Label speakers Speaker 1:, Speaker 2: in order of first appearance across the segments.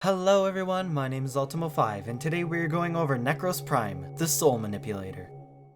Speaker 1: Hello everyone, my name is UltimoFive, and today we are going over Nekros Prime, the Soul Manipulator.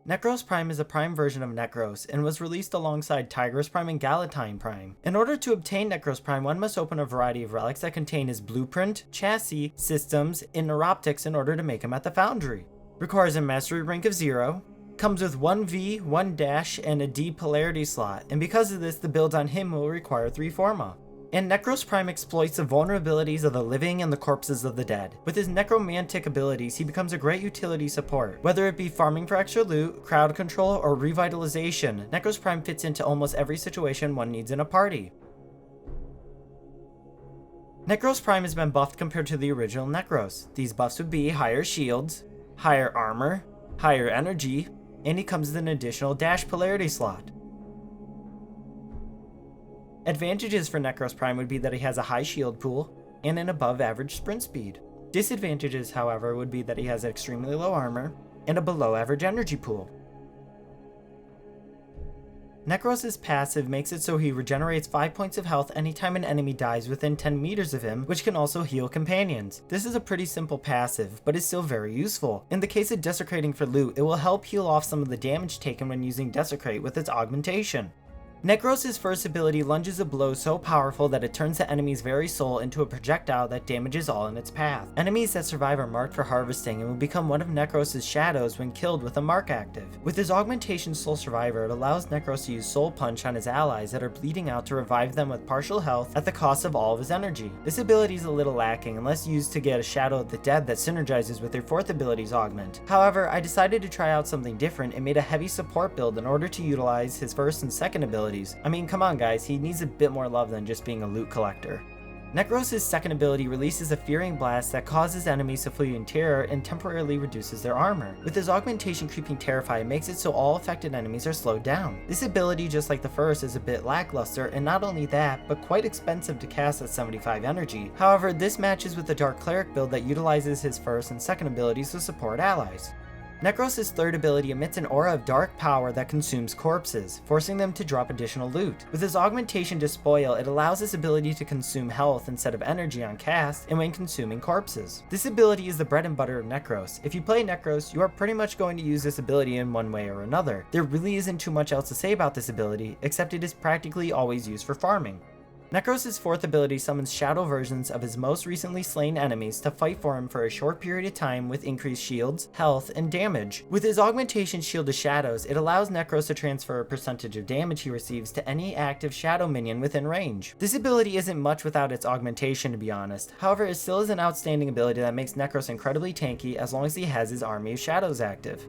Speaker 1: Nekros Prime is a Prime version of Nekros, and was released alongside Tigris Prime and Galatine Prime. In order to obtain Nekros Prime, one must open a variety of relics that contain his blueprint, chassis, systems, and neuroptics in order to make him at the foundry. Requires a mastery rank of 0, comes with 1 V, 1 dash, and a D polarity slot, and because of this, the build on him will require 3 Forma. And Nekros Prime exploits the vulnerabilities of the living and the corpses of the dead. With his necromantic abilities, he becomes a great utility support. Whether it be farming for extra loot, crowd control, or revitalization, Nekros Prime fits into almost every situation one needs in a party. Nekros Prime has been buffed compared to the original Nekros. These buffs would be higher shields, higher armor, higher energy, and he comes with an additional dash polarity slot. Advantages for Nekros Prime would be that he has a high shield pool and an above average sprint speed. Disadvantages, however, would be that he has extremely low armor and a below average energy pool. Nekros' passive makes it so he regenerates 5 points of health anytime an enemy dies within 10 meters of him, which can also heal companions. This is a pretty simple passive, but is still very useful. In the case of desecrating for loot, it will help heal off some of the damage taken when using desecrate with its augmentation. Nekros' first ability lunges a blow so powerful that it turns the enemy's very soul into a projectile that damages all in its path. Enemies that survive are marked for harvesting and will become one of Nekros' shadows when killed with a mark active. With his augmentation Soul Survivor, it allows Nekros to use Soul Punch on his allies that are bleeding out to revive them with partial health at the cost of all of his energy. This ability is a little lacking unless used to get a Shadow of the Dead that synergizes with their 4th ability's augment. However, I decided to try out something different and made a heavy support build in order to utilize his 1st and 2nd abilities. I mean, come on guys, he needs a bit more love than just being a loot collector. Nekros' 2nd ability releases a Fearing Blast that causes enemies to flee in terror and temporarily reduces their armor. With his augmentation Creeping Terrify, it makes it so all affected enemies are slowed down. This ability, just like the first, is a bit lackluster, and not only that, but quite expensive to cast at 75 energy. However, this matches with the Dark Cleric build that utilizes his 1st and 2nd abilities to support allies. Nekros' 3rd ability emits an aura of dark power that consumes corpses, forcing them to drop additional loot. With his augmentation Despoil, it allows this ability to consume health instead of energy on cast and when consuming corpses. This ability is the bread and butter of Nekros. If you play Nekros, you are pretty much going to use this ability in one way or another. There really isn't too much else to say about this ability, except it is practically always used for farming. Nekros' 4th ability summons shadow versions of his most recently slain enemies to fight for him for a short period of time with increased shields, health, and damage. With his augmentation Shield of Shadows, it allows Nekros to transfer a percentage of damage he receives to any active shadow minion within range. This ability isn't much without its augmentation, to be honest. However, it still is an outstanding ability that makes Nekros incredibly tanky as long as he has his Army of Shadows active.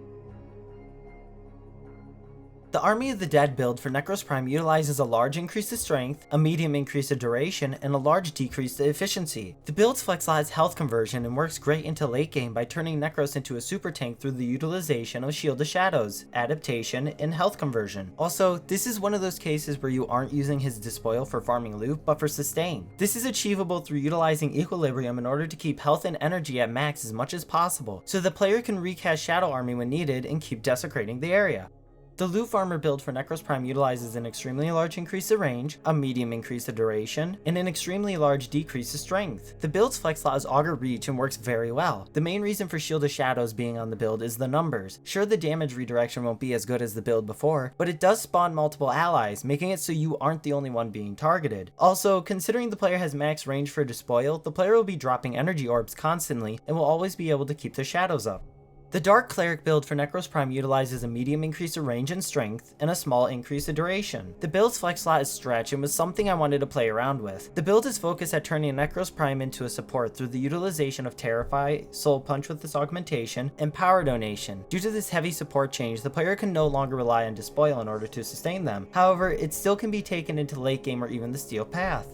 Speaker 1: The Army of the Dead build for Nekros Prime utilizes a large increase to strength, a medium increase to duration, and a large decrease to efficiency. The build's flex slot has health conversion and works great into late game by turning Nekros into a super tank through the utilization of Shield of Shadows, adaptation, and health conversion. Also, this is one of those cases where you aren't using his Despoil for farming loot, but for sustain. This is achievable through utilizing Equilibrium in order to keep health and energy at max as much as possible, so the player can recast Shadow Army when needed and keep desecrating the area. The Loot Farmer build for Nekros Prime utilizes an extremely large increase to range, a medium increase to duration, and an extremely large decrease to strength. The build's flex slot is Augur Reach and works very well. The main reason for Shield of Shadows being on the build is the numbers. Sure, the damage redirection won't be as good as the build before, but it does spawn multiple allies, making it so you aren't the only one being targeted. Also, considering the player has max range for Despoil, the player will be dropping energy orbs constantly and will always be able to keep their shadows up. The Dark Cleric build for Nekros Prime utilizes a medium increase to range and strength, and a small increase to duration. The build's flex slot is stretch and was something I wanted to play around with. The build is focused at turning Nekros Prime into a support through the utilization of Terrify, Soul Punch with its augmentation, and Power Donation. Due to this heavy support change, the player can no longer rely on Despoil in order to sustain them. However, it still can be taken into late game or even the Steel Path.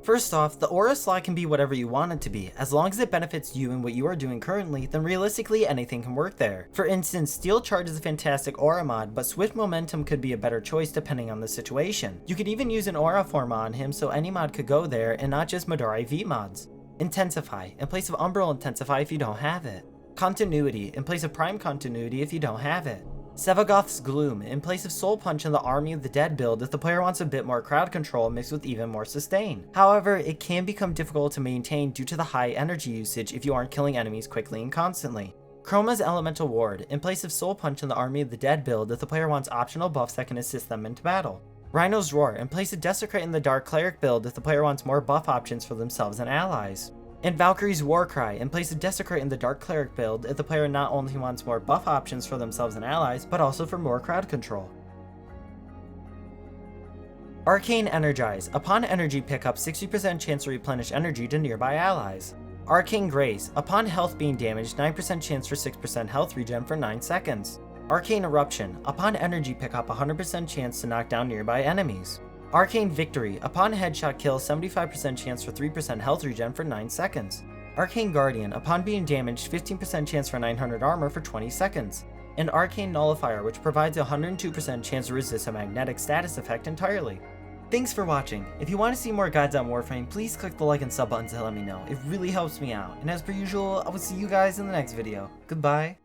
Speaker 1: First off, the aura slot can be whatever you want it to be. As long as it benefits you and what you are doing currently, then realistically anything can work there. For instance, Steel Charge is a fantastic aura mod, but Swift Momentum could be a better choice depending on the situation. You could even use an aura forma on him so any mod could go there and not just Madara V mods. Intensify, in place of Umbral Intensify if you don't have it. Continuity, in place of Prime Continuity if you don't have it. Sevagoth's Gloom, in place of Soul Punch in the Army of the Dead build if the player wants a bit more crowd control mixed with even more sustain. However, it can become difficult to maintain due to the high energy usage if you aren't killing enemies quickly and constantly. Chroma's Elemental Ward, in place of Soul Punch in the Army of the Dead build if the player wants optional buffs that can assist them into battle. Rhino's Roar, in place of Desecrate in the Dark Cleric build if the player wants more buff options for themselves and allies. And Valkyrie's Warcry, in place of Desecrate in the Dark Cleric build if the player not only wants more buff options for themselves and allies, but also for more crowd control. Arcane Energize, upon energy pickup 60% chance to replenish energy to nearby allies. Arcane Grace, upon health being damaged 9% chance for 6% health regen for 9 seconds. Arcane Eruption, upon energy pickup 100% chance to knock down nearby enemies. Arcane Victory, upon headshot kill 75% chance for 3% health regen for 9 seconds. Arcane Guardian, upon being damaged 15% chance for 900 armor for 20 seconds. And Arcane Nullifier, which provides a 102% chance to resist a magnetic status effect entirely. Thanks for watching. If you want to see more guides on Warframe, please click the like and sub buttons to let me know. It really helps me out. And as per usual, I will see you guys in the next video. Goodbye.